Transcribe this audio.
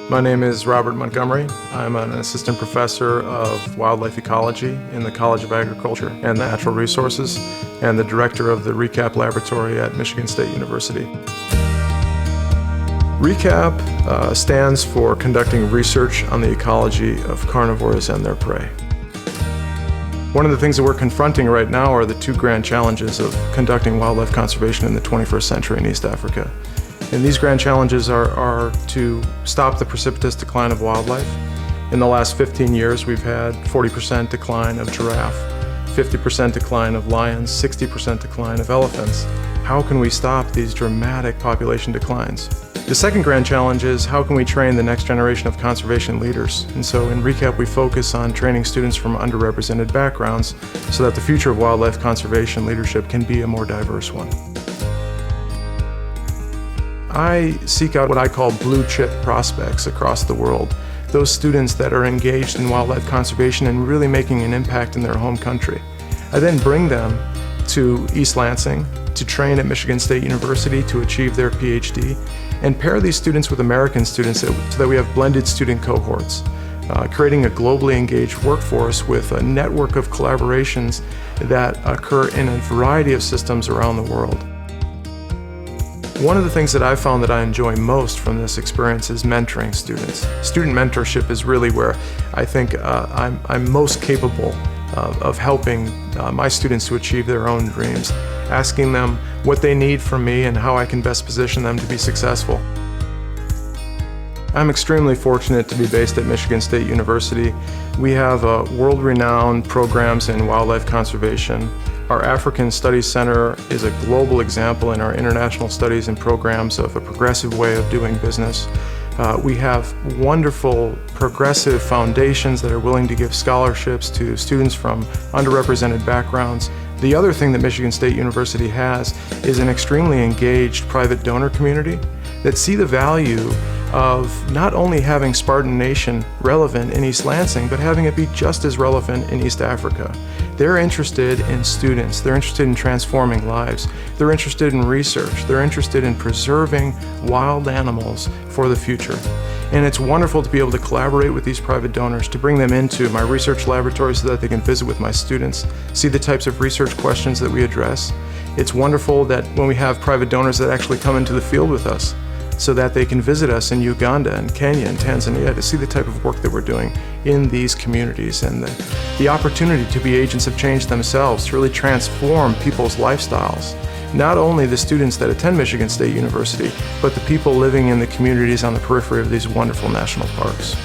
My name is Robert Montgomery. I'm an assistant professor of wildlife ecology in the College of Agriculture and Natural Resources and the director of the RECAP laboratory at Michigan State University. RECAP stands for Conducting Research on the Ecology of Carnivores and Their Prey. One of the things that we're confronting right now are the two grand challenges of conducting wildlife conservation in the 21st century in East Africa. And these grand challenges are to stop the precipitous decline of wildlife. In the last 15 years, we've had 40% decline of giraffe, 50% decline of lions, 60% decline of elephants. How can we stop these dramatic population declines? The second grand challenge is how can we train the next generation of conservation leaders? And so in RECAP, we focus on training students from underrepresented backgrounds so that the future of wildlife conservation leadership can be a more diverse one. I seek out what I call blue chip prospects across the world, those students that are engaged in wildlife conservation and really making an impact in their home country. I then bring them to East Lansing to train at Michigan State University to achieve their PhD and pair these students with American students so that we have blended student cohorts, creating a globally engaged workforce with a network of collaborations that occur in a variety of systems around the world. One of the things that I've found that I enjoy most from this experience is mentoring students. Student mentorship is really where I think I'm most capable of helping my students to achieve their own dreams, asking them what they need from me and how I can best position them to be successful. I'm extremely fortunate to be based at Michigan State University. We have world-renowned programs in wildlife conservation. Our African Studies Center is a global example in our international studies and programs of a progressive way of doing business. We have wonderful progressive foundations that are willing to give scholarships to students from underrepresented backgrounds. The other thing that Michigan State University has is an extremely engaged private donor community that see the value of not only having Spartan Nation relevant in East Lansing, but having it be just as relevant in East Africa. They're interested in students, they're interested in transforming lives, they're interested in research, they're interested in preserving wild animals for the future. And it's wonderful to be able to collaborate with these private donors to bring them into my research laboratory so that they can visit with my students, see the types of research questions that we address. It's wonderful that when we have private donors that actually come into the field with us, so that they can visit us in Uganda and Kenya and Tanzania to see the type of work that we're doing in these communities and the opportunity to be agents of change themselves, to really transform people's lifestyles. Not only the students that attend Michigan State University, but the people living in the communities on the periphery of these wonderful national parks.